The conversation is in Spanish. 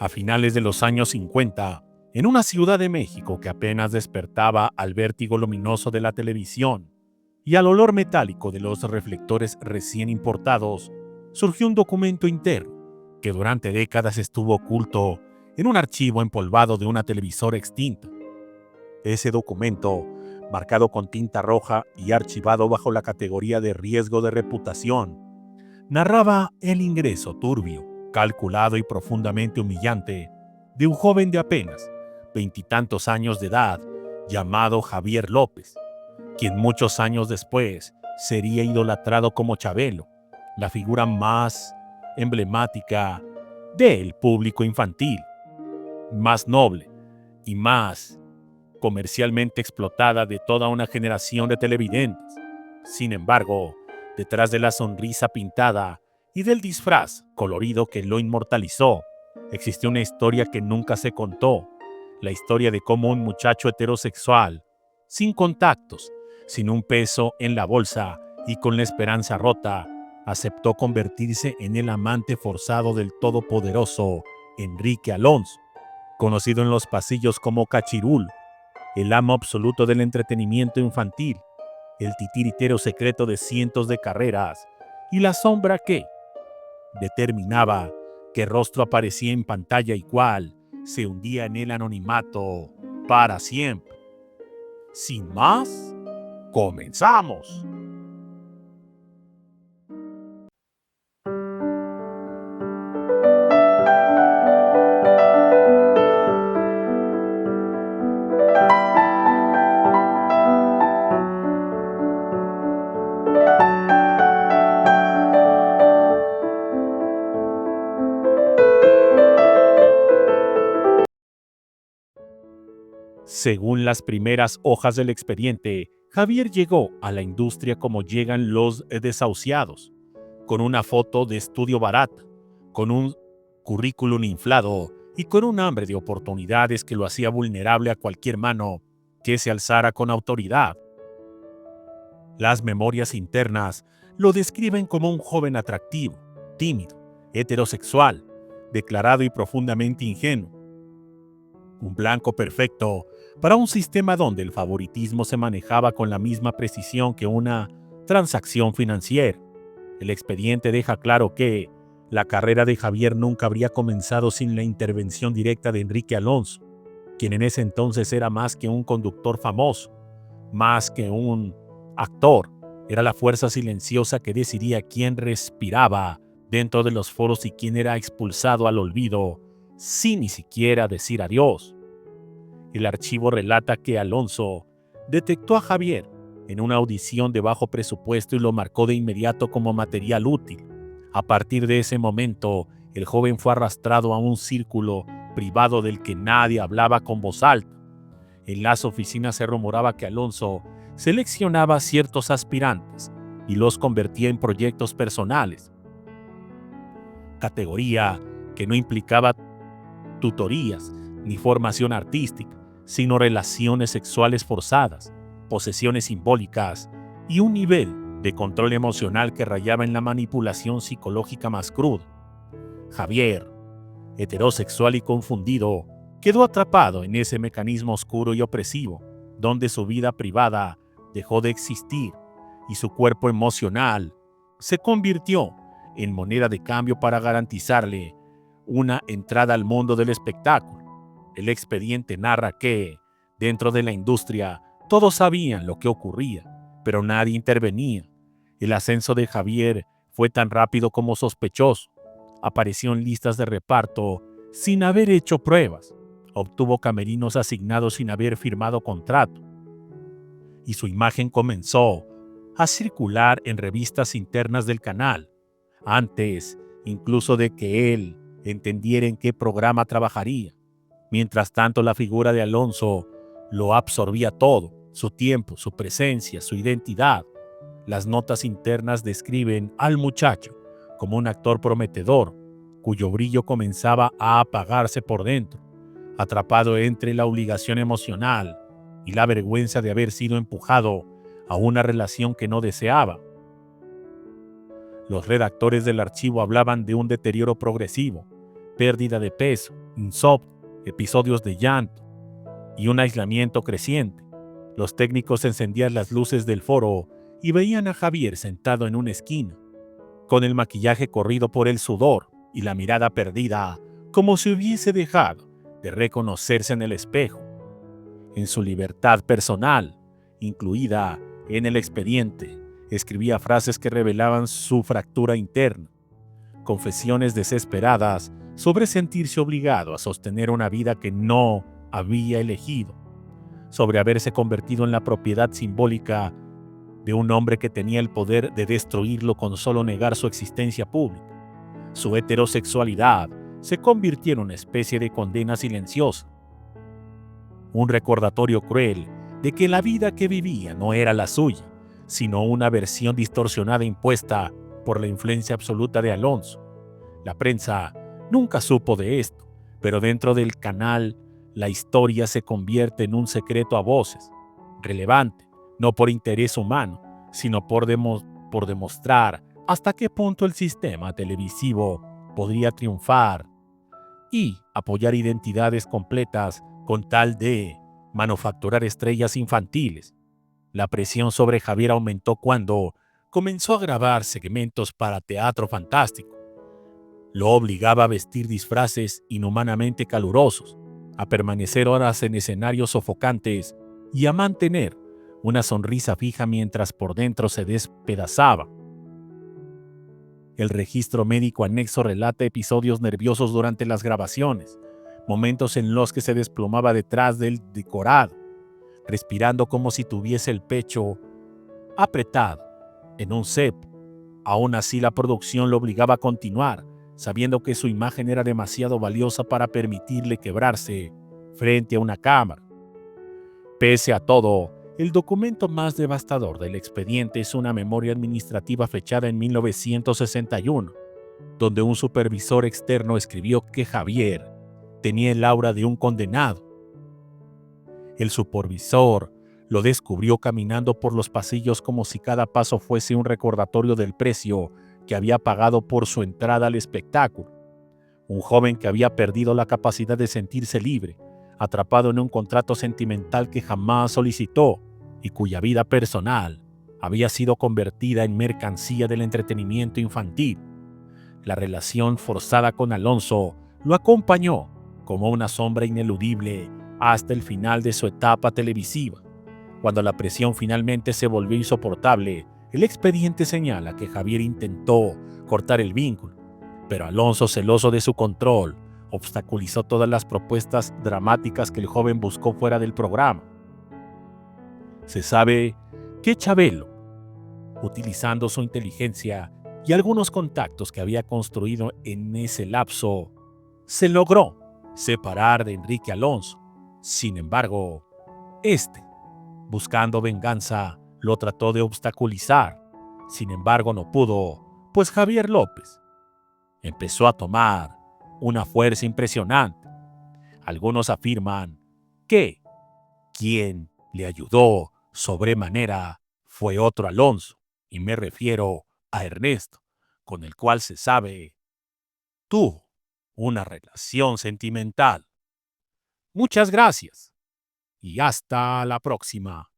a finales de los años 50, en una ciudad de México que apenas despertaba al vértigo luminoso de la televisión y al olor metálico de los reflectores recién importados, surgió un documento interno que durante décadas estuvo oculto en un archivo empolvado de una televisora extinta. Ese documento, marcado con tinta roja y archivado bajo la categoría de riesgo de reputación, narraba el ingreso turbio, calculado y profundamente humillante de un joven de apenas veintitantos años de edad llamado Javier López, quien muchos años después sería idolatrado como Chabelo, la figura más emblemática del público infantil, más noble y más comercialmente explotada de toda una generación de televidentes. Sin embargo, detrás de la sonrisa pintada y del disfraz colorido que lo inmortalizó, existió una historia que nunca se contó, la historia de cómo un muchacho heterosexual, sin contactos, sin un peso en la bolsa y con la esperanza rota, aceptó convertirse en el amante forzado del todopoderoso Enrique Alonso, conocido en los pasillos como Cachirul, el amo absoluto del entretenimiento infantil, el titiritero secreto de cientos de carreras y la sombra que determinaba qué rostro aparecía en pantalla y cuál se hundía en el anonimato para siempre. Sin más, comenzamos. Según las primeras hojas del expediente, Javier llegó a la industria como llegan los desahuciados, con una foto de estudio barata, con un currículum inflado y con un hambre de oportunidades que lo hacía vulnerable a cualquier mano que se alzara con autoridad. Las memorias internas lo describen como un joven atractivo, tímido, heterosexual, declarado y profundamente ingenuo. Un blanco perfecto para un sistema donde el favoritismo se manejaba con la misma precisión que una transacción financiera. El expediente deja claro que la carrera de Javier nunca habría comenzado sin la intervención directa de Enrique Alonso, quien en ese entonces era más que un conductor famoso, más que un actor. Era la fuerza silenciosa que decidía quién respiraba dentro de los foros y quién era expulsado al olvido sin ni siquiera decir adiós. El archivo relata que Alonso detectó a Javier en una audición de bajo presupuesto y lo marcó de inmediato como material útil. A partir de ese momento, el joven fue arrastrado a un círculo privado del que nadie hablaba con voz alta. En las oficinas se rumoraba que Alonso seleccionaba a ciertos aspirantes y los convertía en proyectos personales, categoría que no implicaba tutorías ni formación artística, sino relaciones sexuales forzadas, posesiones simbólicas y un nivel de control emocional que rayaba en la manipulación psicológica más cruda. Javier, heterosexual y confundido, quedó atrapado en ese mecanismo oscuro y opresivo, donde su vida privada dejó de existir y su cuerpo emocional se convirtió en moneda de cambio para garantizarle una entrada al mundo del espectáculo. El expediente narra que, dentro de la industria, todos sabían lo que ocurría, pero nadie intervenía. El ascenso de Javier fue tan rápido como sospechoso. Apareció en listas de reparto sin haber hecho pruebas. Obtuvo camerinos asignados sin haber firmado contrato. Y su imagen comenzó a circular en revistas internas del canal, antes incluso de que él entendiera en qué programa trabajaría. Mientras tanto, la figura de Alonso lo absorbía todo, su tiempo, su presencia, su identidad. Las notas internas describen al muchacho como un actor prometedor, cuyo brillo comenzaba a apagarse por dentro, atrapado entre la obligación emocional y la vergüenza de haber sido empujado a una relación que no deseaba. Los redactores del archivo hablaban de un deterioro progresivo, pérdida de peso, insomnio, episodios de llanto y un aislamiento creciente. Los técnicos encendían las luces del foro y veían a Javier sentado en una esquina, con el maquillaje corrido por el sudor y la mirada perdida, como si hubiese dejado de reconocerse en el espejo. En su libertad personal, incluida en el expediente, escribía frases que revelaban su fractura interna, confesiones desesperadas sobre sentirse obligado a sostener una vida que no había elegido, sobre haberse convertido en la propiedad simbólica de un hombre que tenía el poder de destruirlo con solo negar su existencia pública. Su heterosexualidad se convirtió en una especie de condena silenciosa, un recordatorio cruel de que la vida que vivía no era la suya, sino una versión distorsionada impuesta por la influencia absoluta de Alonso. La prensa nunca supo de esto, pero dentro del canal la historia se convierte en un secreto a voces, relevante, no por interés humano, sino por demostrar hasta qué punto el sistema televisivo podría triunfar y apoyar identidades completas con tal de manufacturar estrellas infantiles. La presión sobre Javier aumentó cuando comenzó a grabar segmentos para Teatro Fantástico. Lo obligaba a vestir disfraces inhumanamente calurosos, a permanecer horas en escenarios sofocantes y a mantener una sonrisa fija mientras por dentro se despedazaba. El registro médico anexo relata episodios nerviosos durante las grabaciones, momentos en los que se desplomaba detrás del decorado, respirando como si tuviese el pecho apretado en un cepo. Aún así, la producción lo obligaba a continuar, sabiendo que su imagen era demasiado valiosa para permitirle quebrarse frente a una cámara. Pese a todo, el documento más devastador del expediente es una memoria administrativa fechada en 1961, donde un supervisor externo escribió que Javier tenía el aura de un condenado. El supervisor lo descubrió caminando por los pasillos como si cada paso fuese un recordatorio del precio que había pagado por su entrada al espectáculo. Un joven que había perdido la capacidad de sentirse libre, atrapado en un contrato sentimental que jamás solicitó y cuya vida personal había sido convertida en mercancía del entretenimiento infantil. La relación forzada con Alonso lo acompañó como una sombra ineludible hasta el final de su etapa televisiva. Cuando la presión finalmente se volvió insoportable, el expediente señala que Javier intentó cortar el vínculo, pero Alonso, celoso de su control, obstaculizó todas las propuestas dramáticas que el joven buscó fuera del programa. Se sabe que Chabelo, utilizando su inteligencia y algunos contactos que había construido en ese lapso, se logró separar de Enrique Alonso. Sin embargo, buscando venganza, lo trató de obstaculizar. Sin embargo, no pudo, pues Javier López empezó a tomar una fuerza impresionante. Algunos afirman que quien le ayudó sobremanera fue otro Alonso, y me refiero a Ernesto, con el cual se sabe tuvo una relación sentimental. Muchas gracias y hasta la próxima.